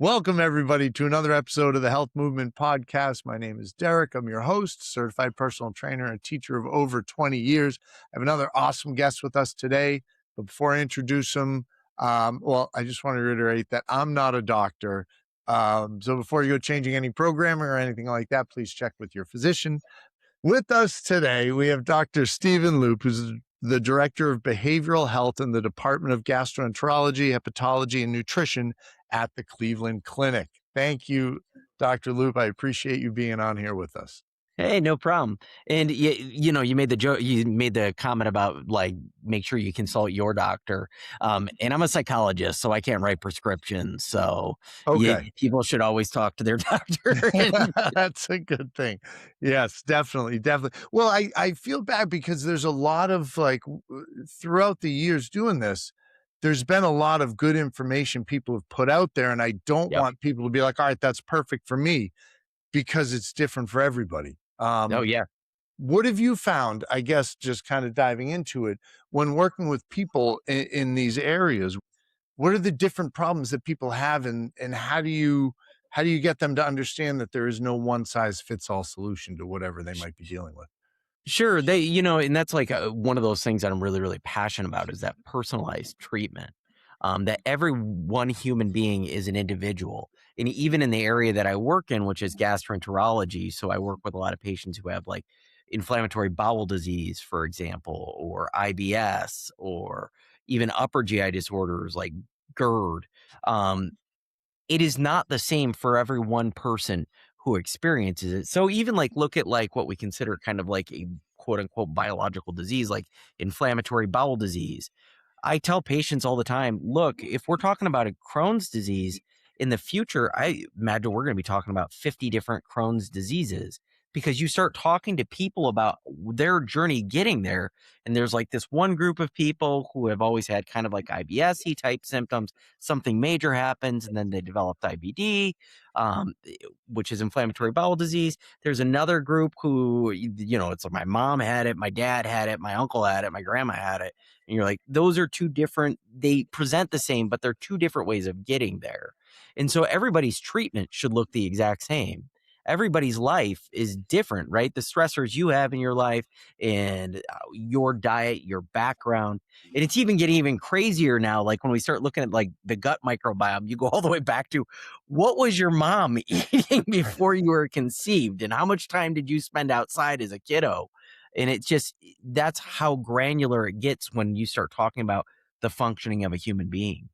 Welcome, everybody, to another episode of the Health Movement Podcast. My name is Derek. I'm your host, certified personal trainer and teacher of over 20 years. I have another awesome guest with us today. But before I introduce him, I just want to reiterate that I'm not a doctor. So before you go changing any programming or anything like that, please check with your physician. With us today, we have Dr. Stephen Lupe, who's the Director of Behavioral Health in the Department of Gastroenterology, Hepatology, and Nutrition at the Cleveland Clinic. Thank you, Dr. Lupe. I appreciate you being on here with us. Hey, no problem. And you made the joke, you made the comment about like make sure you consult your doctor. And I'm a psychologist, so I can't write prescriptions. So Okay. people should always talk to their doctor. That's a good thing. Yes, definitely. Well, I feel bad because there's a lot of throughout the years doing this, there's been a lot of good information people have put out there. And I don't Yep. want people to be like, all right, that's perfect for me, because it's different for everybody. Oh yeah. What have you found, I guess, just kind of diving into it, when working with people in these areas? What are the different problems that people have, and how do you get them to understand that there is no one size fits all solution to whatever they might be dealing with? Sure. And that's like one of those things that I'm really, really passionate about is that personalized treatment. That every one human being is an individual. And even in the area that I work in, which is gastroenterology, so I work with a lot of patients who have like inflammatory bowel disease, for example, or IBS, or even upper GI disorders like GERD. It is not the same for every one person who experiences it. So even like look at like what we consider kind of like a quote unquote biological disease, like inflammatory bowel disease. I tell patients all the time, look, if we're talking about a Crohn's disease in the future, I imagine we're going to be talking about 50 different Crohn's diseases, because you start talking to people about their journey getting there. And there's like this one group of people who have always had kind of like IBS-y type symptoms. Something major happens and then they developed IBD, which is inflammatory bowel disease. There's another group who, it's like my mom had it, my dad had it, my uncle had it, my grandma had it. And you're like, those are two different, they present the same, but they're two different ways of getting there. And so everybody's treatment should look the exact same. Everybody's life is different, right? The stressors you have in your life and your diet, your background. And it's even getting even crazier now. Like when we start looking at like the gut microbiome, you go all the way back to what was your mom eating before you were conceived? And how much time did you spend outside as a kiddo? And it just, that's how granular it gets when you start talking about the functioning of a human being.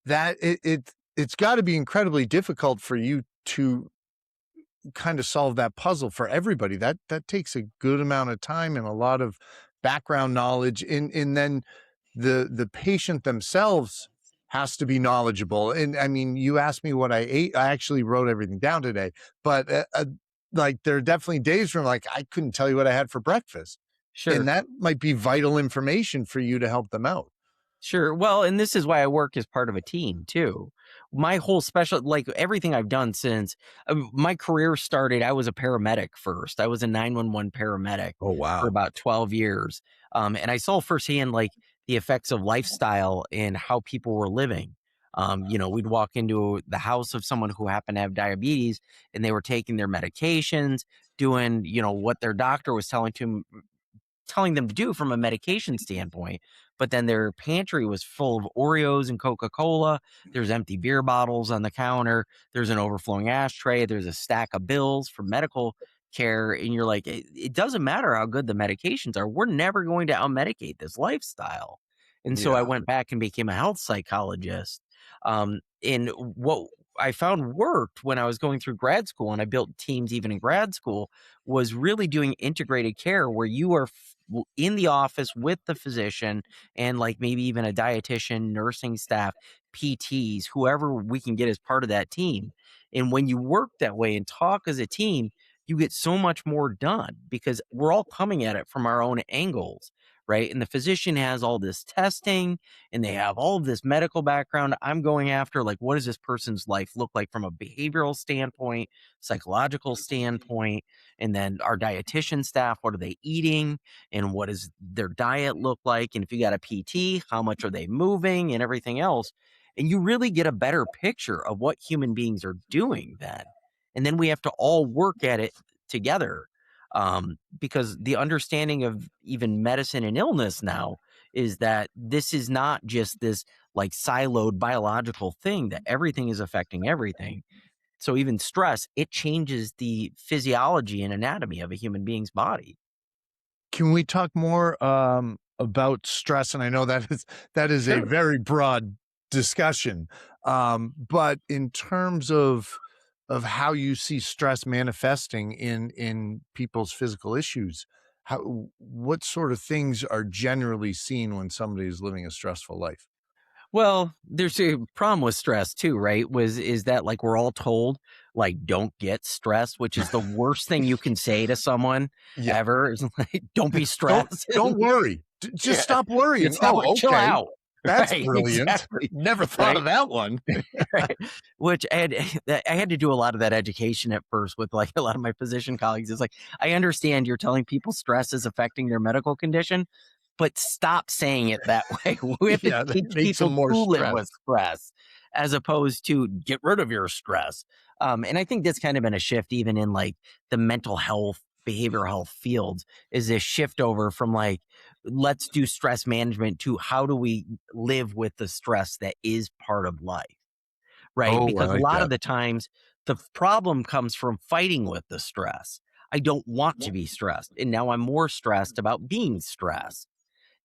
That it's got to be incredibly difficult for you to kind of solve that puzzle for everybody. That takes a good amount of time and a lot of background knowledge, and then the patient themselves has to be knowledgeable. And I mean, you asked me what I ate. I actually wrote everything down today, but like there are definitely days where like I couldn't tell you what I had for breakfast. Sure. And that might be vital information for you to help them out. Sure. Well, and this is why I work as part of a team too. My whole special, like everything I've done since my career started, I was a paramedic first. I was a 911 paramedic Oh, wow. for about 12 years. And I saw firsthand like the effects of lifestyle and how people were living. We'd walk into the house of someone who happened to have diabetes and they were taking their medications, doing, what their doctor was telling them to do from a medication standpoint, but then their pantry was full of Oreos and Coca-Cola. There's empty beer bottles on the counter. There's an overflowing ashtray. There's a stack of bills for medical care. And you're like, it doesn't matter how good the medications are. We're never going to out-medicate this lifestyle. And so I went back and became a health psychologist. And what I found worked when I was going through grad school, and I built teams even in grad school, was really doing integrated care where you are in the office with the physician and like maybe even a dietitian, nursing staff, PTs, whoever we can get as part of that team. And when you work that way and talk as a team, you get so much more done because we're all coming at it from our own angles, right? And the physician has all this testing and they have all of this medical background. I'm going after like, what does this person's life look like from a behavioral standpoint, psychological standpoint? And then our dietitian staff, what are they eating and what does their diet look like? And if you got a PT, how much are they moving and everything else? And you really get a better picture of what human beings are doing then. And then we have to all work at it together. Because the understanding of even medicine and illness now is that this is not just this like siloed biological thing, that everything is affecting everything. So even stress, it changes the physiology and anatomy of a human being's body. Can we talk more about stress? And I know that is a Sure. very broad discussion, but in terms of how you see stress manifesting in people's physical issues, what sort of things are generally seen when somebody is living a stressful life? Well, there's a problem with stress too, right? Is that like we're all told like don't get stressed, which is the worst thing you can say to someone Yeah, ever. Is like don't be don't stressed. don't worry, just Yeah. stop You worrying. stop Oh, chill okay, out. that's Right. brilliant. Exactly. Never thought Right. of that one. Right. Which I had to do a lot of that education at first with like a lot of my physician colleagues. It's like, I understand you're telling people stress is affecting their medical condition, but stop saying it that way. We have to Yeah, that teach makes them people more to live with stressed. stress as opposed to get rid of your stress. And I think that's kind of been a shift even in like the mental health, behavioral health fields is this shift over from like, let's do stress management to how do we live with the stress that is part of life, right? Oh, I Because a like lot of that. the times the problem comes from fighting with the stress. I don't want to be stressed. And now I'm more stressed about being stressed.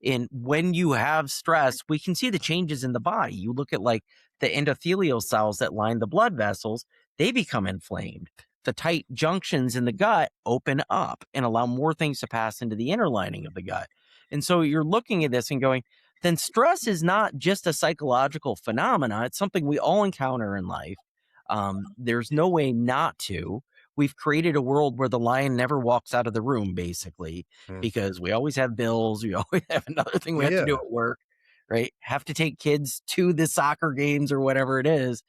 And when you have stress, we can see the changes in the body. You look at like the endothelial cells that line the blood vessels, they become inflamed. The tight junctions in the gut open up and allow more things to pass into the inner lining of the gut. And so you're looking at this and going, then stress is not just a psychological phenomena. It's something we all encounter in life. There's no way not to. We've created a world where the lion never walks out of the room, basically, Mm. because we always have bills. We always have another thing we have to do Yeah. at work, right? Have to take kids to the soccer games or whatever it is.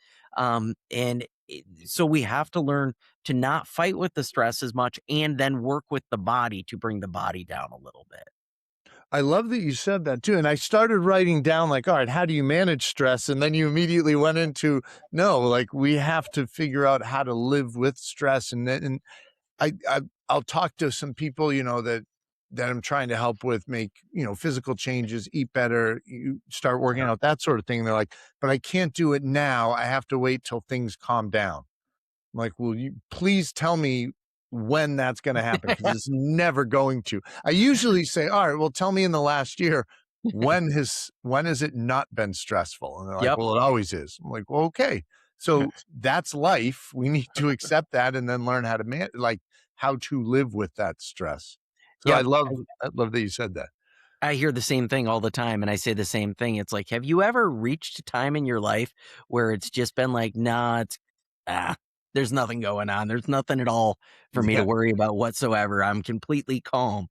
So we have to learn to not fight with the stress as much and then work with the body to bring the body down a little bit. I love that you said that too. And I started writing down like, all right, how do you manage stress? And then you immediately went into no, like we have to figure out how to live with stress. And then and I'll talk to some people, that I'm trying to help with make, physical changes, eat better, you start working Sure. out, that sort of thing. They're like, but I can't do it now. I have to wait till things calm down. I'm like, "Will you please tell me when that's gonna happen? Because it's never going to." I usually say, "Alright, well, tell me in the last year, when has it not been stressful?" And they're like, Yep. "Well, it always is." I'm like, "Well, okay. So that's life. We need to accept that and then learn how to how to live with that stress." So I Yep. love I love that you said that. I hear the same thing all the time, and I say the same thing. It's like, have you ever reached a time in your life where it's just been like, nah, ah, there's nothing going on. There's nothing at all for me to Yeah. worry about whatsoever. I'm completely calm.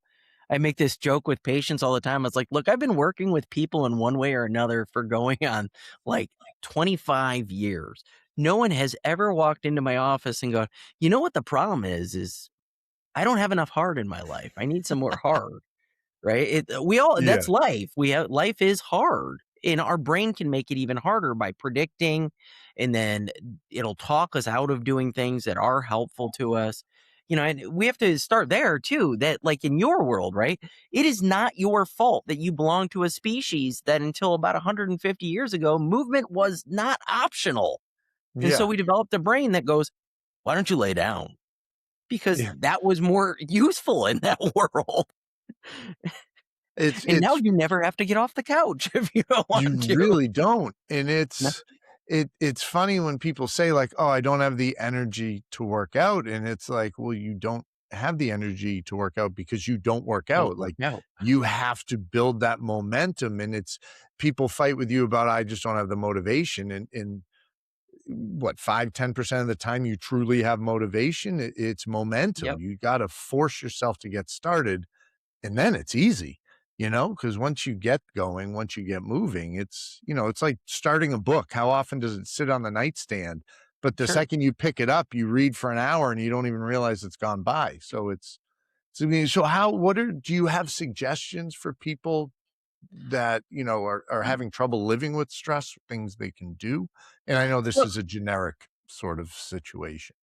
I make this joke with patients all the time. It's like, look, I've been working with people in one way or another for going on like 25 years. No one has ever walked into my office and gone, you know what the problem is I don't have enough heart in my life. I need some more heart. Right? We all Yeah. that's life. Life is hard, and our brain can make it even harder by predicting, and then it'll talk us out of doing things that are helpful to us. And we have to start there too, that like in your world, right? It is not your fault that you belong to a species that until about 150 years ago, movement was not optional. And so Yeah. we developed a brain that goes, "Why don't you lay down?" Because Yeah. that was more useful in that world. It's And now it's you never have to get off the couch if you don't You want to. really don't, and No. it's funny when people say like, "Oh, I don't have the energy to work out," and it's like, well, you don't have the energy to work out because you don't work Don't out, work like, out. you have to build that momentum, and it's people fight with you about, "I just don't have the motivation," and what, 5-10% of the time you truly have motivation, it's momentum, Yep, you gotta force yourself to get started, and then it's easy, because once you get going, once you get moving, it's like starting a book. How often does it sit on the nightstand? But the sure. second you pick it up, you read for an hour and you don't even realize it's gone by. So I mean, so how, what are, do you have suggestions for people that, are having trouble living with stress, things they can do? And I know this is a generic sort of situation.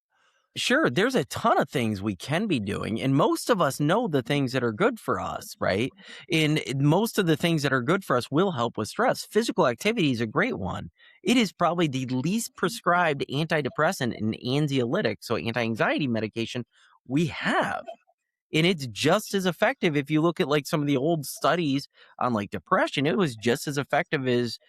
Sure, there's a ton of things we can be doing, and most of us know the things that are good for us, right? And most of the things that are good for us will help with stress. Physical activity is a great one. It is probably the least prescribed antidepressant and anxiolytic, so anti-anxiety medication we have. And it's just as effective if you look at like some of the old studies on like depression, it was just as effective as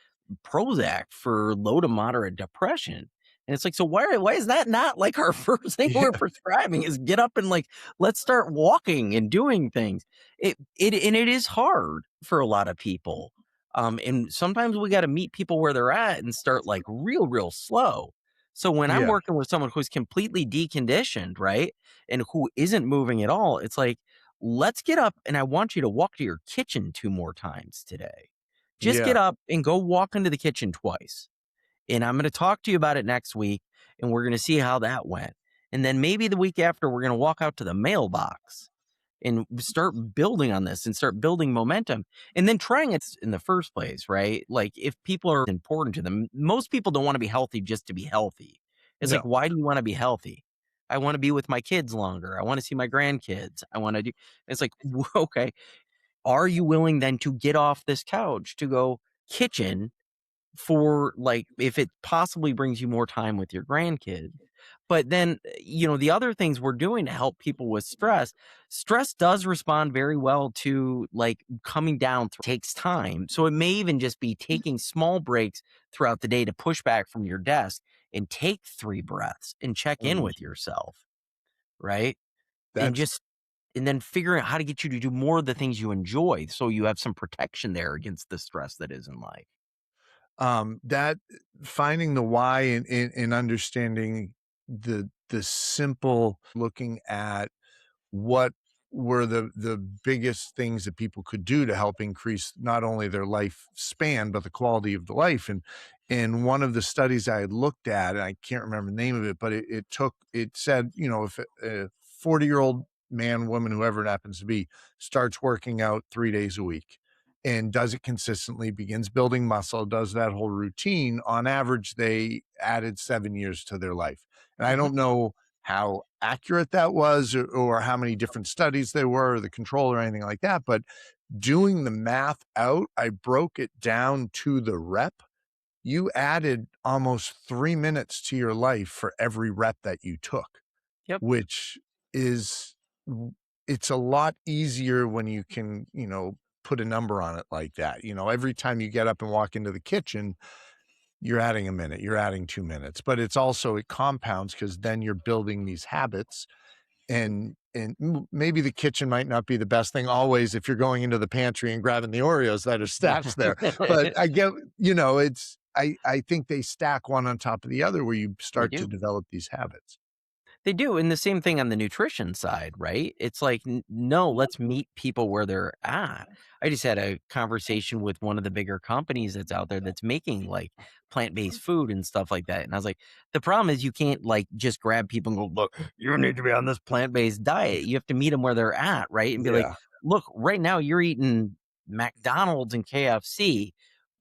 Prozac for low to moderate depression. And it's like, so why is that not like our first thing we're Yeah, prescribing is get up and like let's start walking and doing things. It is hard for a lot of people. And sometimes we got to meet people where they're at and start like real slow. So when I'm yeah, working with someone who's completely deconditioned, right? And who isn't moving at all, it's like, let's get up and I want you to walk to your kitchen 2 more times today. Just yeah, get up and go walk into the kitchen twice. And I'm going to talk to you about it next week and we're going to see how that went. And then maybe the week after, we're going to walk out to the mailbox and start building on this and start building momentum and then trying it in the first place, right? Like if people are important to them, most people don't want to be healthy just to be healthy. It's like, no, why do you want to be healthy? I want to be with my kids longer. I want to see my grandkids. I want to do, it's like, okay, are you willing then to get off this couch to go kitchen for like if it possibly brings you more time with your grandkids. But then, the other things we're doing to help people with stress does respond very well to like coming down takes time. So it may even just be taking small breaks throughout the day to push back from your desk and take 3 breaths and check in mm, with yourself, right? And that's just and then figuring out how to get you to do more of the things you enjoy so you have some protection there against the stress that is in life. that finding the why and understanding the simple looking at what were the biggest things that people could do to help increase not only their lifespan but the quality of the life. And one of the studies I had looked at, and I can't remember the name of it, but it said, if a 40-year-old man, woman, whoever it happens to be, starts working out 3 days a week and does it consistently, begins building muscle, does that whole routine, on average they added 7 years to their life. And I Mhm. don't know how accurate that was, or how many different studies there were, or the control or anything like that. But doing the math out, I broke it down to the rep. You added almost 3 minutes to your life for every rep that you took, Yep. which is, it's a lot easier when you can, put a number on it like that. Every time you get up and walk into the kitchen, you're adding a minute, you're adding 2 minutes, but it's also, it compounds because then you're building these habits. And maybe the kitchen might not be the best thing always if you're going into the pantry and grabbing the Oreos that are stashed there. But I get, I think they stack one on top of the other where you They start to do. develop these habits. They do, and the same thing on the nutrition side, right? It's like, n no, let's meet people where they're at. I just had a conversation with one of the bigger companies that's out there that's making, like, plant-based food and stuff like that, and I was like, "The problem is you can't, like, just grab people and go, 'Look, you need to be on this plant-based diet.' You have to meet them where they're at, right? And be like, Yeah. 'Look, right now you're eating McDonald's and KFC.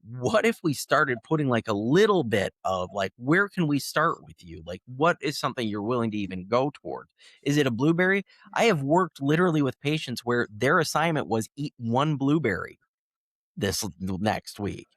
What if we started putting like a little bit of like, where can we start with you? Like, what is something you're willing to even go towards? Is it a blueberry? I have worked literally with patients where their assignment was eat 1 blueberry next week.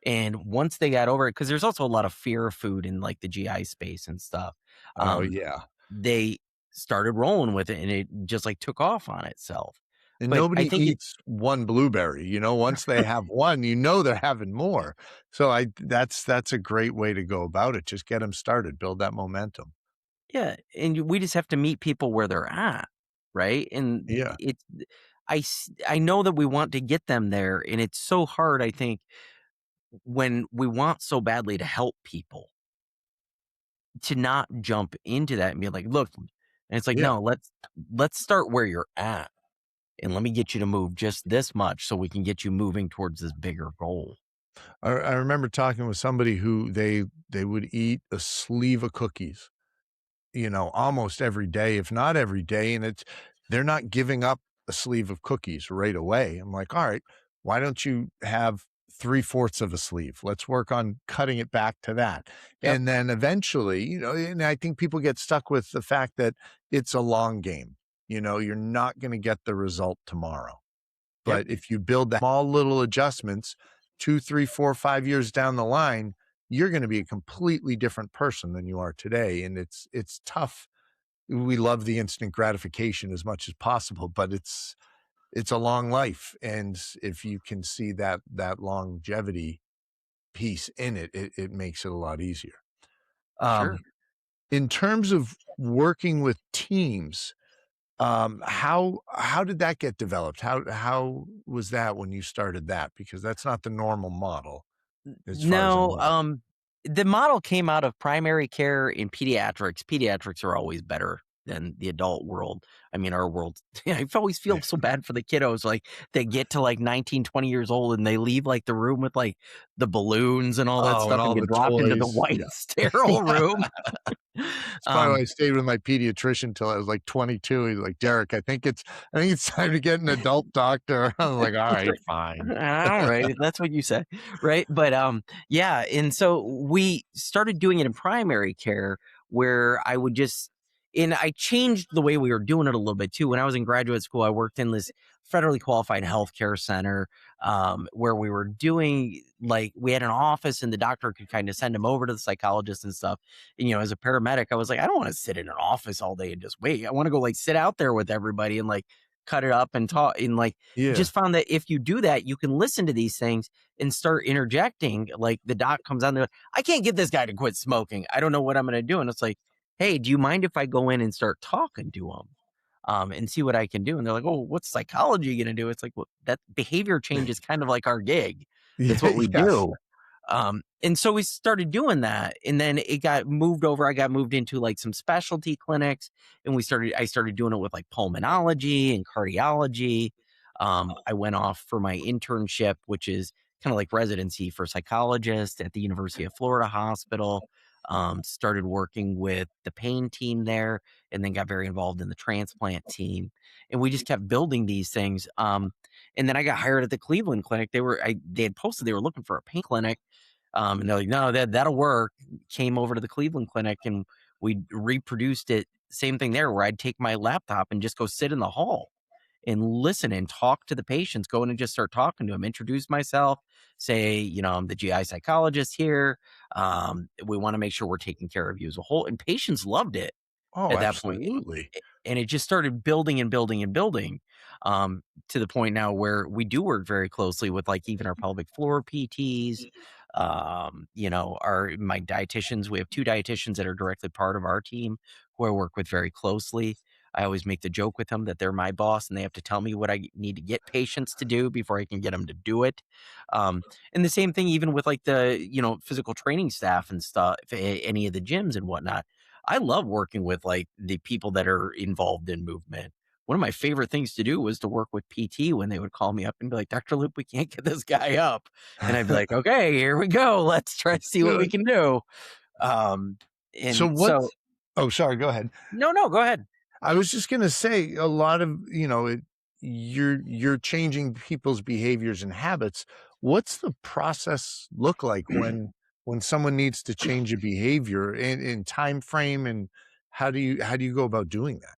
And once they got over it, because there's also a lot of fear of food in like the GI space and stuff, Oh, um, yeah. they started rolling with it and it just like took off on itself. And But I nobody think it eats one blueberry, once they have one, they're having more. So that's a great way to go about it. Just get them started, build that momentum. Yeah, and we just have to meet people where they're at, right? And Yeah. I know that we want to get them there, and it's so hard, I think, when we want so badly to help people to not jump into that and be like, "Look," and it's like, Yeah. "No, let's start where you're at, and let me get you to move just this much so we can get you moving towards this bigger goal." I remember talking with somebody who they would eat a sleeve of cookies, almost every day, if not every day, and they're not giving up a sleeve of cookies right away. I'm like, "All right, Why don't you have three-fourths of a sleeve? Let's work on cutting it back to that. Yep. And then eventually, and I think people get stuck with the fact that it's a long game. You're not going to get the result tomorrow. Yep. But if you build the small little adjustments 2, 3, 4, 5 years down the line, you're going to be a completely different person than you are today. And it's tough. We love the instant gratification as much as possible, but it's a long life. And if you can see that longevity piece in it, it makes it a lot easier. Sure. Um, in terms of working with teams, how did that get developed? How was that when you started that? Because that's not the normal model as far as I No, know. the model came out of primary care in pediatrics. Pediatrics are always better than the adult world. I mean, our world, I always feel so bad for the kiddos. Like they get to like 19, 20 years old and they leave like the room with like the balloons and all that Oh, and stuff and all get the dropped into the toys. white Yeah. sterile room. It's probably why um, I stayed with my pediatrician till I was like 22. He's like, "Derek, I think it's time to get an adult doctor." I was like, "All right, fine." all right, that's what you say, right? But yeah, and so we started doing it in primary care where I would just and I changed the way we were doing it a little bit too. When I was in graduate school, I worked in this federally qualified healthcare center where we were doing like we had an office and the doctor could kind of send him over to the psychologist and stuff. And as a paramedic, I was like, I don't want to sit in an office all day and just wait. I want to go like sit out there with everybody and like cut it up and talk and like Yeah. just found that if you do that, you can listen to these things and start interjecting. Like the doc comes on there, I can't get this guy to quit smoking. I don't know what I'm going to do. And it's like, hey, do you mind if I go in and start talking to him and see what I can do? And they're like, oh, what's psychology going to do? It's like, well, that behavior change is kind of like our gig. That's Yeah, what we yes. do. And so we started doing that, and then it got moved over. I got moved into like some specialty clinics, and I started doing it with like pulmonology and cardiology. I went off for my internship, which is kind of like residency for psychologists at the University of Florida Hospital. Started working with the pain team there, and then got very involved in the transplant team. And we just kept building these things. And then I got hired at the Cleveland Clinic. They had posted they were looking for a pain clinic, and they're like, no, that'll work. Came over to the Cleveland Clinic and we reproduced it. Same thing there, where I'd take my laptop and just go sit in the hall and listen and talk to the patients, go in and just start talking to them, introduce myself, say, I'm the GI psychologist here. We want to make sure we're taking care of you as a whole. And patients loved it Oh, at that point. absolutely. And it just started building and building and building to the point now where we do work very closely with like even our pelvic floor PTs, my dietitians. We have two dietitians that are directly part of our team who I work with very closely. I always make the joke with them that they're my boss and they have to tell me what I need to get patients to do before I can get them to do it. And the same thing, even with like the, physical training staff and stuff, any of the gyms and whatnot. I love working with like the people that are involved in movement. One of my favorite things to do was to work with PT when they would call me up and be like, Dr. Lupe, we can't get this guy up. And I'd be like, okay, here we go. Let's try to see what we Good. can do. Um, So and so, what's Oh, sorry, go ahead. no, go ahead. I was just gonna say a lot of, you're changing people's behaviors and habits. What's the process look like when someone needs to change a behavior in time frame, and how do you go about doing that?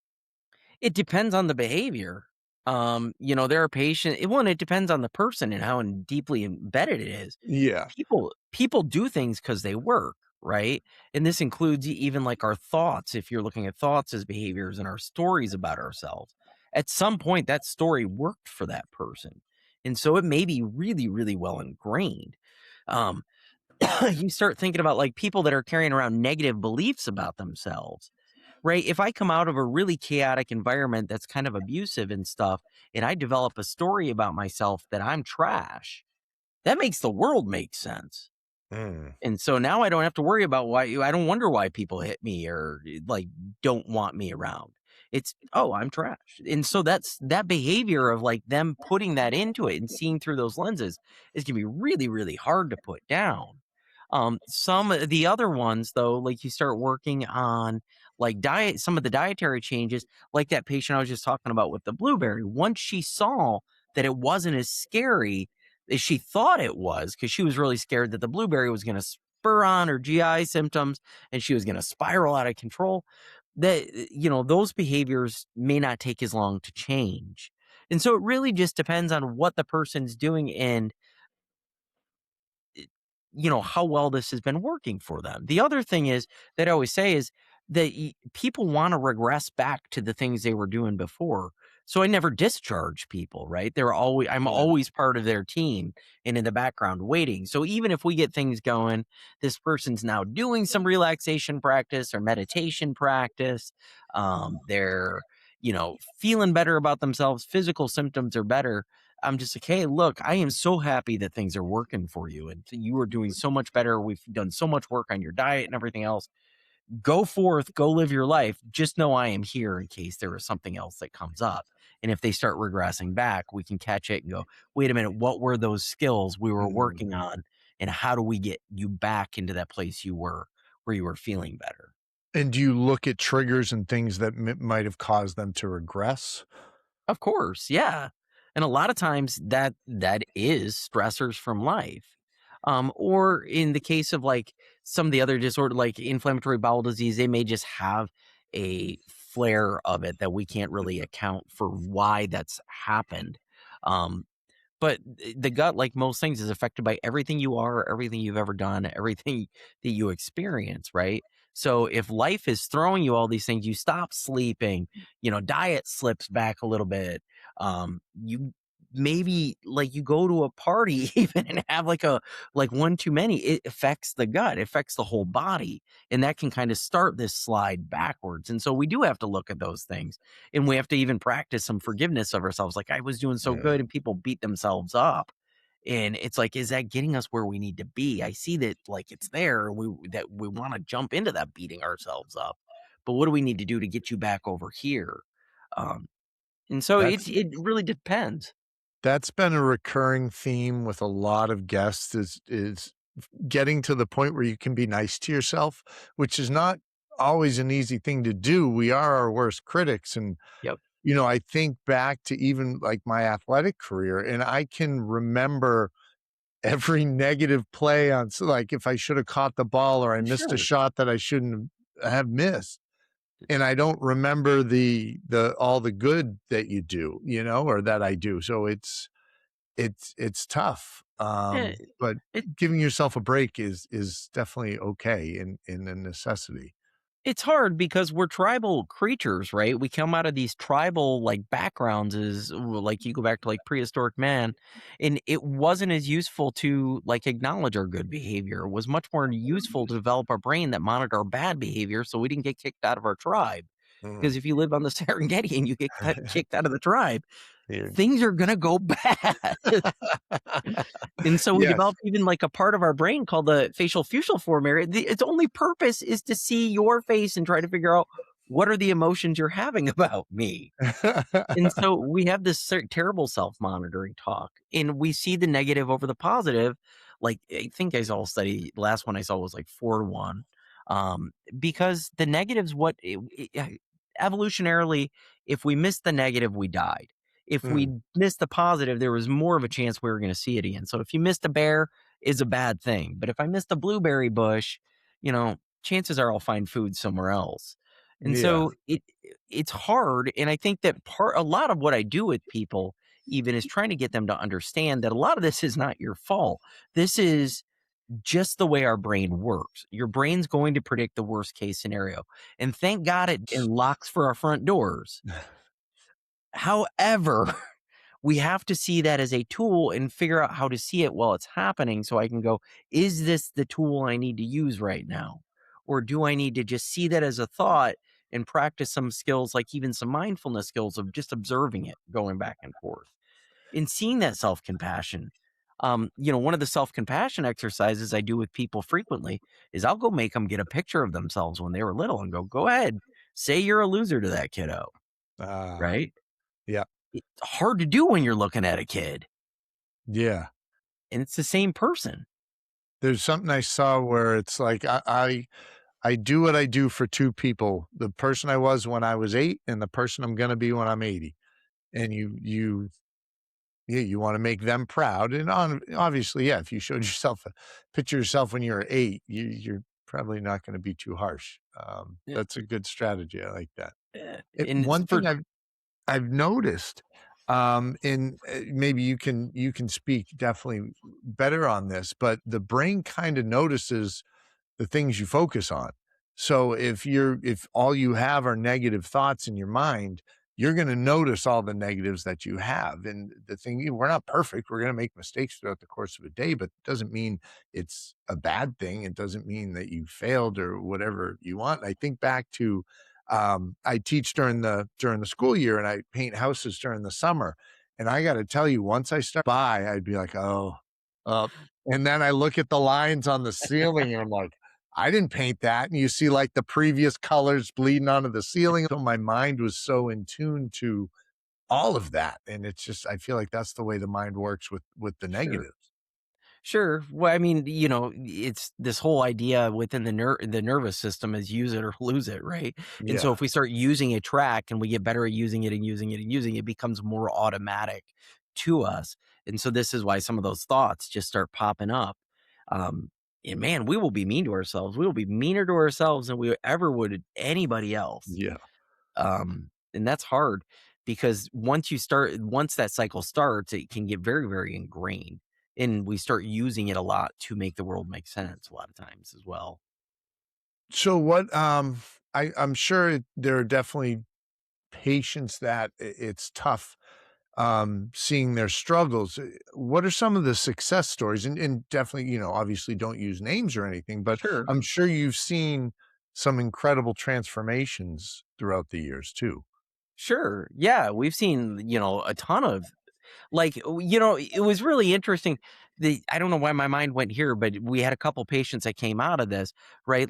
It depends on the behavior. There are and it depends on the person and how deeply embedded it is. Yeah. People do things because they work, right? And this includes even like our thoughts. If you're looking at thoughts as behaviors and our stories about ourselves, at some point that story worked for that person. And so it may be really, really well ingrained. Um, you start thinking about like people that are carrying around negative beliefs about themselves, right? If I come out of a really chaotic environment that's kind of abusive and stuff, and I develop a story about myself that I'm trash, that makes the world make sense. Mm. And so now I don't have to worry about I don't wonder why people hit me or like don't want me around. It's, oh, I'm trash. And so that behavior of like them putting that into it and seeing through those lenses is going to be really, really hard to put down. Some of the other ones though, like you start working on like some of the dietary changes, like that patient I was just talking about with the blueberry. Once she saw that it wasn't as scary She thought it was because she was really scared that the blueberry was going to spur on her GI symptoms and she was going to spiral out of control. That, those behaviors may not take as long to change. And so it really just depends on what the person's doing and how well this has been working for them. The other thing is that I always say is that people want to regress back to the things they were doing before. So I never discharge people, right? I'm Yeah. always part of their team and in the background waiting. So even if we get things going, this person's now doing some relaxation practice or meditation practice. They're, feeling better about themselves. Physical symptoms are better. I'm just like, hey, look, I am so happy that things are working for you and you are doing so much better. We've done so much work on your diet and everything else. Go forth, go live your life. Just know I am here in case there is something else that comes up. And if they start regressing back, we can catch it and go, wait a minute, what were those skills we were Mm. working on? And how do we get you back into that place you were where you were feeling better? And do you look at triggers and things that might have caused them to regress? Of course, yeah. And a lot of times that is stressors from life. Or in the case of like some of the other disorder, like inflammatory bowel disease, they may just have a flare of it that we can't really account for why that's happened. Um, but the gut, like most things, is affected by everything you are, everything you've ever done, everything that you experience, right? So if life is throwing you all these things, you stop sleeping, diet slips back a little bit. You maybe like you go to a party even and have like one too many. It affects the gut, it affects the whole body, and that can kind of start this slide backwards. And so we do have to look at those things. And we have to even practice some forgiveness of ourselves. Like I was doing so Yeah. good and people beat themselves up. And it's like, is that getting us where we need to be? I see that like it's there. That we want to jump into that beating ourselves up. But what do we need to do to get you back over here? Um, and so That's it really depends. that's been a recurring theme with a lot of guests is getting to the point where you can be nice to yourself, which is not always an easy thing to do. We are our worst critics. And, Yep. I think back to even like my athletic career, and I can remember every negative play on, so like if I should have caught the ball or I missed a Sure. shot that I shouldn't have missed. And I don't remember the all the good that you do, or that I do. So it's tough. Yeah, But it, giving yourself a break is definitely okay in a necessity. It's hard because we're tribal creatures, right? We come out of these tribal like backgrounds as like you go back to like prehistoric man, and it wasn't as useful to like acknowledge our good behavior. It was much more useful to develop a brain that monitored our bad behavior so we didn't get kicked out of our tribe. Mm. Because if you live on the Serengeti and you get kicked out of the tribe, Yeah. things are gonna go bad. And so we Yes. developed even like a part of our brain called the facial fusiform area. Its only purpose is to see your face and try to figure out what are the emotions you're having about me. And so we have this terrible self-monitoring talk, and we see the negative over the positive. Like I think I saw a study. The last one I saw was like 4-1, because the negatives. Evolutionarily, if we missed the negative, we died. If we Mm. missed the positive, there was more of a chance we were going to see it again. So if you missed a bear, is a bad thing. But if I missed a blueberry bush, chances are I'll find food somewhere else. And Yeah. so it's hard, and I think that a lot of what I do with people even is trying to get them to understand that a lot of this is not your fault. This is just the way our brain works. Your brain's going to predict the worst case scenario. And thank God it locks for our front doors. However, we have to see that as a tool and figure out how to see it while it's happening so I can go, is this the tool I need to use right now? Or do I need to just see that as a thought and practice some skills, like even some mindfulness skills of just observing it, going back and forth and seeing that self compassion? One of the self compassion exercises I do with people frequently is I'll go make them get a picture of themselves when they were little and go ahead, say you're a loser to that kiddo, Ah, right? yeah. It's hard to do when you're looking at a kid Yeah. and it's the same person. There's something I saw where it's like I do what I do for two people, the person I was when I was 8 and the person I'm gonna be when I'm 80. And you Yeah, you wanna make them proud, and obviously, yeah, if you showed yourself a picture of yourself when you were 8, you're probably not gonna be too harsh. Yeah, That's a good strategy, I like that. and it's One for thing I've noticed, and, maybe you can speak definitely better on this, but the brain kinda notices the things you focus on. So if all you have are negative thoughts in your mind, you're going to notice all the negatives that you have. And the thing, we're not perfect. We're going to make mistakes throughout the course of a day, but it doesn't mean it's a bad thing. It doesn't mean that you failed or whatever you want. I think back to I teach during the school year and I paint houses during the summer. And I got to tell you, once I start by, I'd be like, oh, and then I look at the lines on the ceiling and I'm like, I didn't paint that, and you see, like, the previous colors bleeding onto the ceiling, so my mind was so in tune to all of that, and it's just I feel like that's the way the mind works with the sure. negatives. Sure. Well, I mean, it's this whole idea within the nervous system is use it or lose it, right? And so Yeah. if we start using a track and we get better at using it and using it and using it, it becomes more automatic to us. And so this is why some of those thoughts just start popping up. Um, and man, we will be mean to ourselves. We will be meaner to ourselves than we ever would anybody else. Yeah. And that's hard because once that cycle starts, it can get very, very ingrained. And we start using it a lot to make the world make sense a lot of times as well. So I'm sure there are definitely patients that it's tough, seeing their struggles. What are some of the success stories? And definitely, obviously don't use names or anything, but Sure. I'm sure you've seen some incredible transformations throughout the years too. Sure. Yeah. We've seen, a ton of it was really interesting. I don't know why my mind went here, but we had a couple patients that came out of this, right?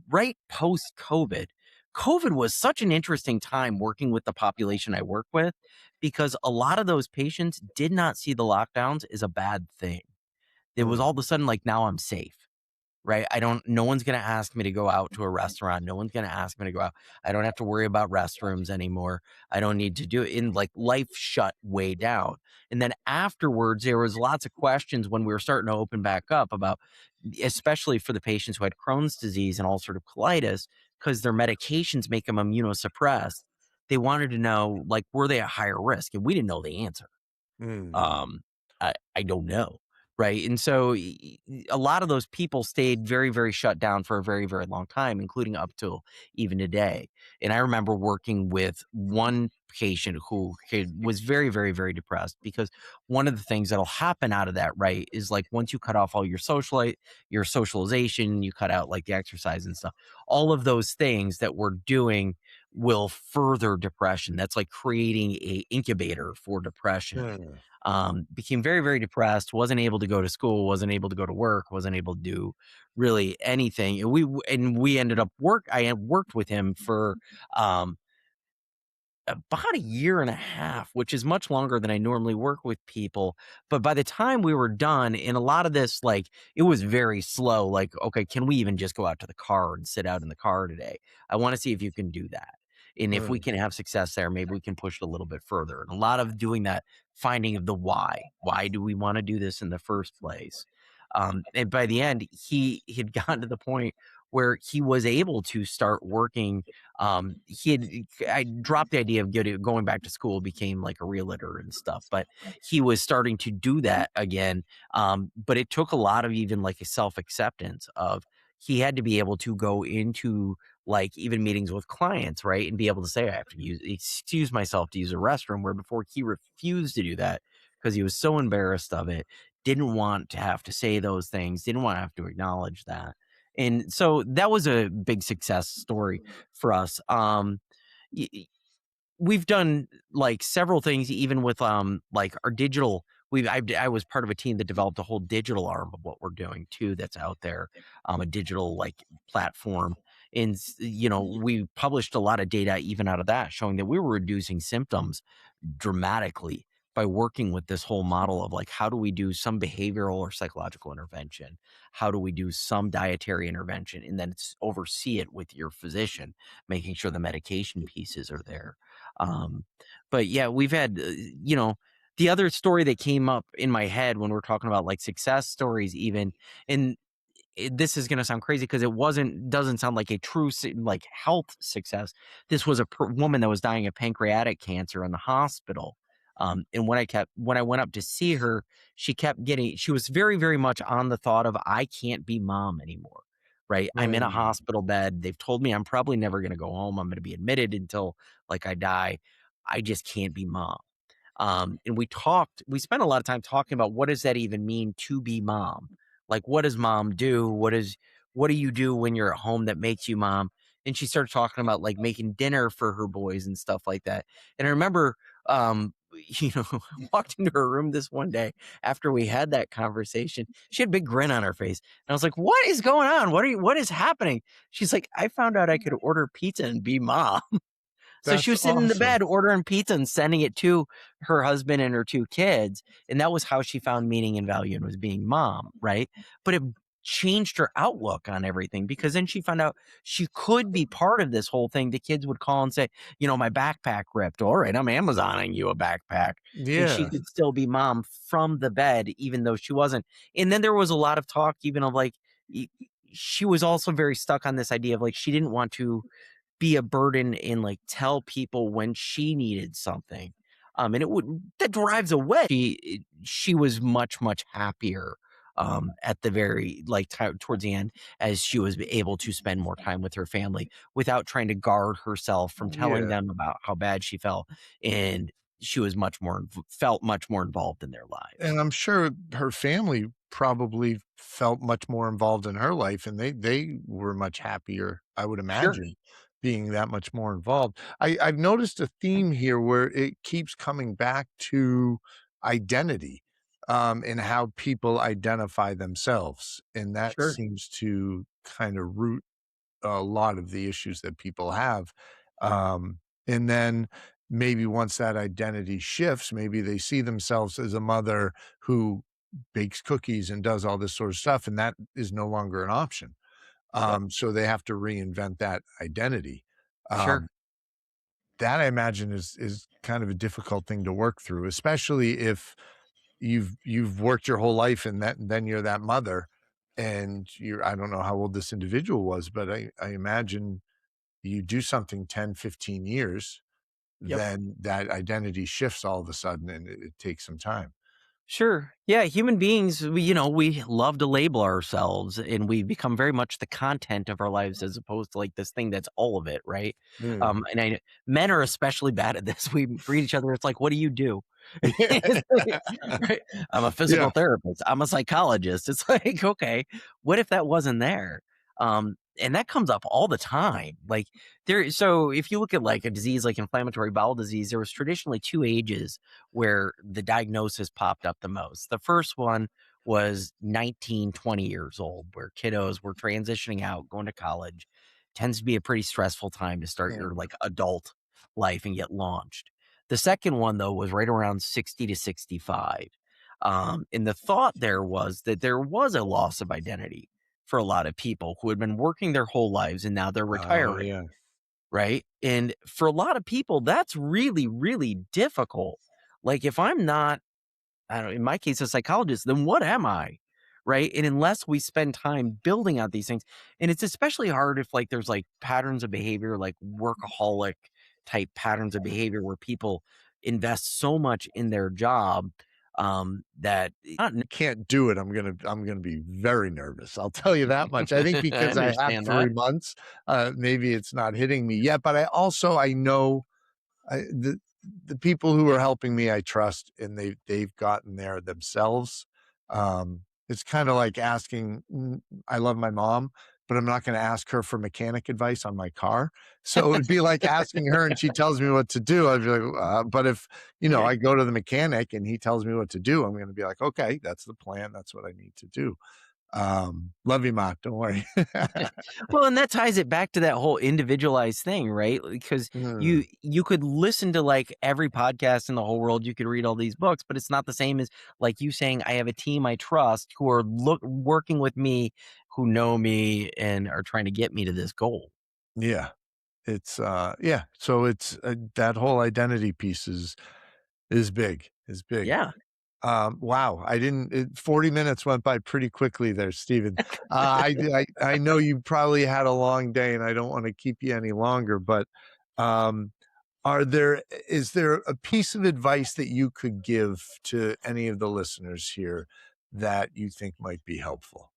Right post COVID. COVID was such an interesting time working with the population I work with because a lot of those patients did not see the lockdowns as a bad thing. It was Mm, all of a sudden like, now I'm safe. Right? No one's gonna ask me to go out to a restaurant. No one's gonna ask me to go out. I don't have to worry about restrooms anymore. I don't need to do it in like life shut way down. And then afterwards, there was lots of questions when we were starting to open back up about, especially for the patients who had Crohn's disease and ulcerative colitis, because their medications make them immunosuppressed. They wanted to know, like, were they at higher risk? And we didn't know the answer. mm, Um, I don't know, right? And so a lot of those people stayed very, very shut down for a very, very long time, including up till even today. And I remember working with one patient who was very, very, very depressed because one of the things that'll happen out of that, right, is like once you cut off all your socialization, you cut out like the exercise and stuff, all of those things that we're doing will further depression. That's like creating a incubator for depression. mm. Became very, very depressed, wasn't able to go to school, wasn't able to go to work, wasn't able to do really anything. And we ended up I had worked with him for um about a year and a half, which is much longer than I normally work with people. But by the time we were done, in a lot of this, like it was very slow. Like, okay, can we even just go out to the car and sit out in the car today? I want to see if you can do that. And if we Mm, can have success there, maybe we can push it a little bit further. And a lot of doing that, finding of the why. Why do we want to do this in the first place? And by the end, he had gotten to the point where he was able to start working. I dropped the idea of going back to school, became like a realtor and stuff, but he was starting to do that again. But it took a lot of even like a self acceptance of he had to be able to go into like even meetings with clients, right, and be able to say I have to excuse myself to use a restroom, where before he refused to do that because he was so embarrassed of it, didn't want to have to say those things, didn't want to have to acknowledge that. And so that was a big success story for us. Y- y- we've done like several things, even with like our digital. I was part of a team that developed a whole digital arm of what we're doing too. That's out there, a digital like platform, and we published a lot of data even out of that, showing that we were reducing symptoms dramatically by working with this whole model of like how do we do some behavioral or psychological intervention, how do we do some dietary intervention, and then oversee it with your physician, making sure the medication pieces are there. um, but yeah, we've had The other story that came up in my head when we're talking about like success stories, even, and this is going to sound crazy because doesn't sound like a true like health success. This was a woman that was dying of pancreatic cancer in the hospital. And when I went up to see her, she was very, very much on the thought of, I can't be mom anymore. Right. I'm in a Mm, hospital bed. They've told me I'm probably never going to go home. I'm going to be admitted until like I die. I just can't be mom. And we spent a lot of time talking about what does that even mean to be mom? Like, what does mom do? What do you do when you're at home that makes you mom? And she started talking about like making dinner for her boys and stuff like that. And I remember, I walked into her room this one day after we had that conversation. She had a big grin on her face. And I was like, what is going on? What is happening? She's like, I found out I could order pizza and be mom. So she that's was sitting in the awesome. bed ordering pizza and sending it to her husband and her 2 kids, and that was how she found meaning and value and was being mom, right? But it changed her outlook on everything because then she found out she could be part of this whole thing. The kids would call and say, "My backpack ripped. All right, I'm Amazoning you a backpack." And she Yeah. could still be mom from the bed even though she wasn't. And then there was a lot of talk even of like y she was also very stuck on this idea of like she didn't want to be a burden and like tell people when she needed something. And that drives away. She was much, much happier at the very like towards the end as she was able to spend more time with her family without trying to guard herself from telling Yeah. them about how bad she felt. And she was felt much more involved in their lives. And I'm sure her family probably felt much more involved in her life, and they were much happier, I would Sure, imagine, being that much more involved. I've noticed a theme here where it keeps coming back to identity, and how people identify themselves, and that sure, seems to kind of root a lot of the issues that people have. And then maybe once that identity shifts, maybe they see themselves as a mother who bakes cookies and does all this sort of stuff, and that is no longer an option. yep, So they have to reinvent that identity. sure, Um, that I imagine is kind of a difficult thing to work through, especially if you've worked your whole life and then you're that mother and I don't know how old this individual was, but I imagine you do something 10, 15 years, yep. then that identity shifts all of a sudden and it takes some time. Sure. Yeah, human beings, we love to label ourselves and we become very much the content of our lives as opposed to like this thing that's all of it, right? Mm. Men are especially bad at this. We greet each other. It's like, what do you do? It's like, right? I'm a physical Yeah. therapist. I'm a psychologist. It's like, okay, what if that wasn't there? And that comes up all the time. Like so if you look at like a disease like inflammatory bowel disease, there was traditionally 2 ages where the diagnosis popped up the most. The first one was 19, 20 years old, where kiddos were transitioning out, going to college. Tends to be a pretty stressful time to start Mm. your like adult life and get launched. The second one, though, was right around 60 to 65. And the thought there was that there was a loss of identity for a lot of people who had been working their whole lives and now they're Oh, retiring, yeah. right? And for a lot of people, that's really, really difficult. Like if I'm not, I don't in my case, a psychologist, then what am I? Right. And unless we spend time building out these things, and it's especially hard if like there's like patterns of behavior, like workaholic type patterns of behavior where people invest so much in their job that not, Can't do it. I'm gonna be very nervous. I'll tell you that much. I think I because I have understand that. 3 months, maybe it's not hitting me yet, but I know the people who are helping me, I trust, and they've gotten there themselves. It's kinda like I love my mom, but I'm not gonna ask her for mechanic advice on my car. So, it would be like asking her and she tells me what to do, I'd be like, but if, Yeah. I go to the mechanic and he tells me what to do, I'm gonna be like, "Okay, that's the plan, that's what I need to do." Love you, ma, don't worry. Well, and that ties it back to that whole individualized thing, right? Because Mm, you could listen to like every podcast in the whole world, you could read all these books, but it's not the same as like you saying, I have a team I trust who are working with me, who know me and are trying to get me to this goal. yeah. Yeah, so it's, that whole identity piece is big. is big. Yeah. Wow, I didn't 40 minutes went by pretty quickly there, Steven. I know you probably had a long day, and I don't wanna keep you any longer, but, um, is there a piece of advice that you could give to any of the listeners here that you think might be helpful?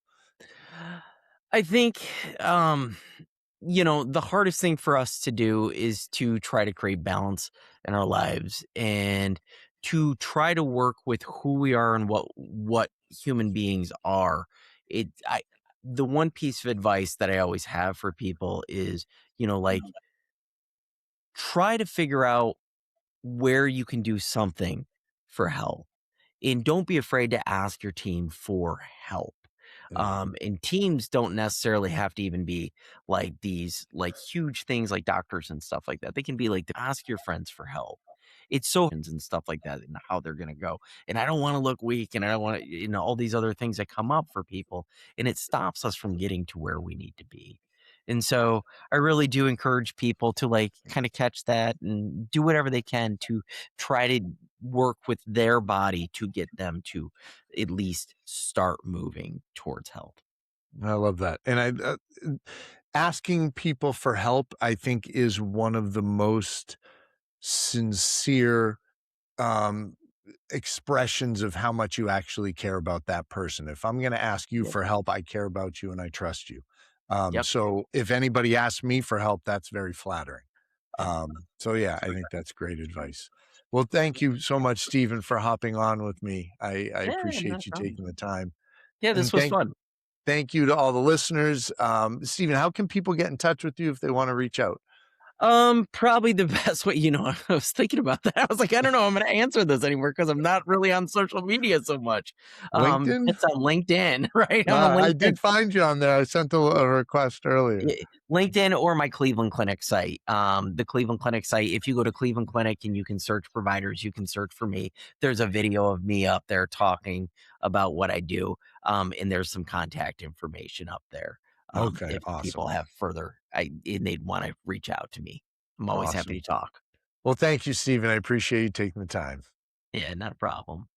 I think, the hardest thing for us to do is to try to create balance in our lives and to try to work with who we are and what human beings are. It I The one piece of advice that I always have for people is, like try to figure out where you can do something for help. And don't be afraid to ask your team for help. Yeah. And teams don't necessarily have to even be like these like huge things like doctors and stuff like that. They can be like ask your friends for help. It's so and stuff like that and how they're gonna go. And I don't want to look weak and I don't want to, all these other things that come up for people. And it stops us from getting to where we need to be. And so I really do encourage people to like kind of catch that and do whatever they can to try to work with their body to get them to at least start moving towards health. I love that, and asking people for help, I think, is one of the most sincere, um, expressions of how much you actually care about that person. If I'm gonna ask you Yep. for help, I care about you and I trust you. Yep. So if anybody asks me for help, that's very flattering. So yeah, I think that's great advice. Well, thank you so much, Stephen, for hopping on with me. I Yeah, not a appreciate you problem. taking the time. Yeah, And this was fun. thank you to all the listeners. Stephen, how can people get in touch with you if they want to reach out? Probably the best way, I was thinking about that. I was like, I don't know, I'm gonna answer this anymore because I'm not really on social media so much. LinkedIn? It's on LinkedIn, right? I'm on I LinkedIn. did find you on there. I sent a request earlier. LinkedIn or my Cleveland Clinic site. The Cleveland Clinic site, if you go to Cleveland Clinic and you can search providers, you can search for me. There's a video of me up there talking about what I do. And there's some contact information up there. Okay, If people awesome. have and they'd want to reach out to me. I'm always happy Awesome. to talk. Well, thank you, Stephen. I appreciate you taking the time. Yeah, not a problem.